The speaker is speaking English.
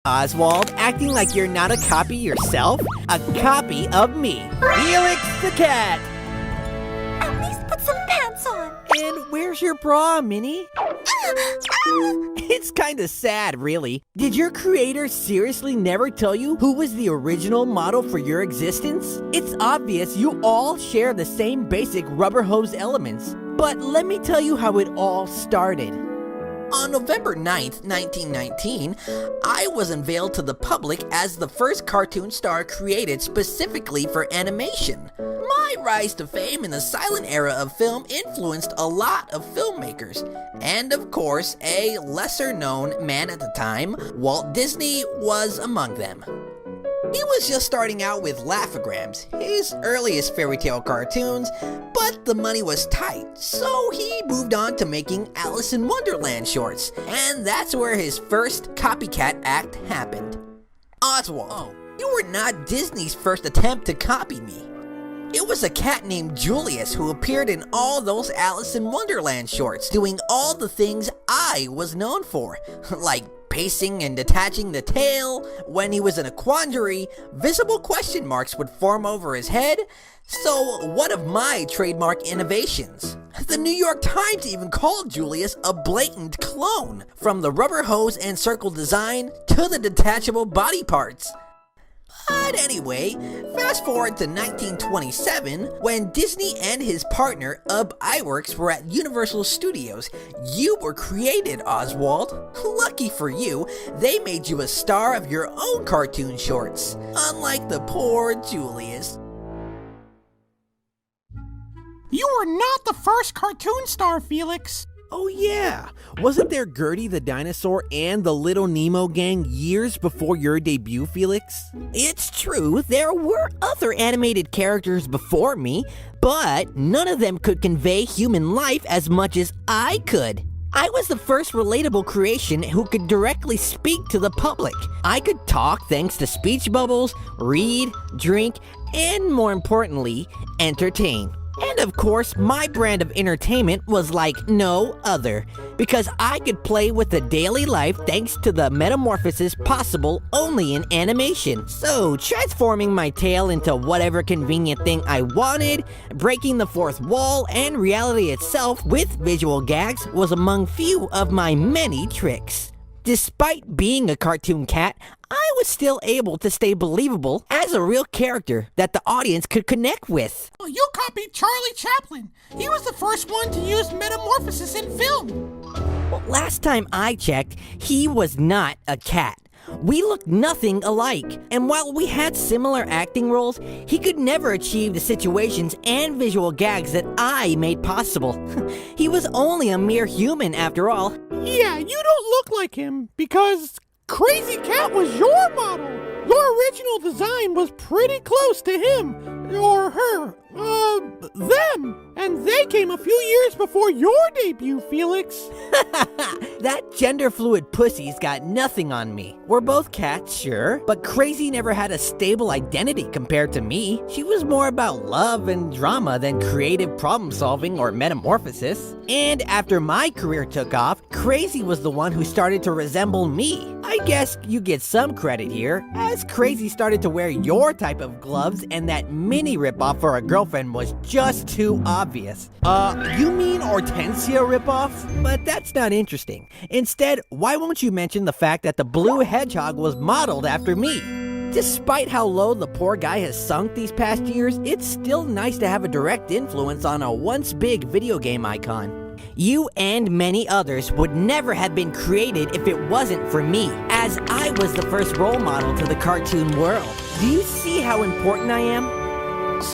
Oswald, acting like you're not a copy yourself? A copy of me, Felix the cat. At least put some pants on. And where's your bra, Minnie? It's kinda sad, really. Did your creator seriously never tell you who was the original model for your existence? It's obvious you all share the same basic rubber hose elements. But let me tell you how it all started. On November 9th, 1919, I was unveiled to the public as the first cartoon star created specifically for animation. My rise to fame in the silent era of film influenced a lot of filmmakers, and of course, a lesser-known man at the time, Walt Disney, was among them. He was just starting out with Laugh-O-Grams, his earliest fairy tale cartoons, but the money was tight, so he moved on to making Alice in Wonderland shorts, and that's where his first copycat act happened. Oswald, you were not Disney's first attempt to copy me. It was a cat named Julius who appeared in all those Alice in Wonderland shorts, doing all the things I was known for, like pacing and detaching the tail. When he was in a quandary, visible question marks would form over his head. So, one of my trademark innovations. The New York Times even called Julius a blatant clone, from the rubber hose and circle design to the detachable body parts. But anyway, fast forward to 1927, when Disney and his partner, Ub Iwerks, were at Universal Studios. You were created, Oswald. Lucky for you, they made you a star of your own cartoon shorts, unlike the poor Julius. You were not the first cartoon star, Felix. Oh yeah, wasn't there Gertie the dinosaur and the Little Nemo gang years before your debut, Felix? It's true, there were other animated characters before me, but none of them could convey human life as much as I could. I was the first relatable creation who could directly speak to the public. I could talk thanks to speech bubbles, read, drink, and more importantly, entertain. And of course, my brand of entertainment was like no other, because I could play with the daily life thanks to the metamorphosis possible only in animation. So, transforming my tail into whatever convenient thing I wanted, breaking the fourth wall and reality itself with visual gags was among few of my many tricks. Despite being a cartoon cat, I was still able to stay believable as a real character that the audience could connect with. Well, you copied Charlie Chaplin. He was the first one to use metamorphosis in film. Well, last time I checked, he was not a cat. We looked nothing alike, and while we had similar acting roles, he could never achieve the situations and visual gags that I made possible. He was only a mere human after all. Yeah, you don't look like him because Crazy Cat was your model. Your original design was pretty close to him, or her, them. And they came a few years before your debut, Felix. That gender-fluid pussy's got nothing on me. We're both cats, sure, but Crazy never had a stable identity compared to me. She was more about love and drama than creative problem-solving or metamorphosis. And after my career took off, Crazy was the one who started to resemble me. I guess you get some credit here, as Crazy started to wear your type of gloves and that mini ripoff for a girlfriend was just too obvious. You mean Hortensia ripoff? But that's not interesting. Instead, why won't you mention the fact that the blue hedgehog was modeled after me? Despite how low the poor guy has sunk these past years, it's still nice to have a direct influence on a once big video game icon. You and many others would never have been created if it wasn't for me, as I was the first role model to the cartoon world. Do you see how important I am?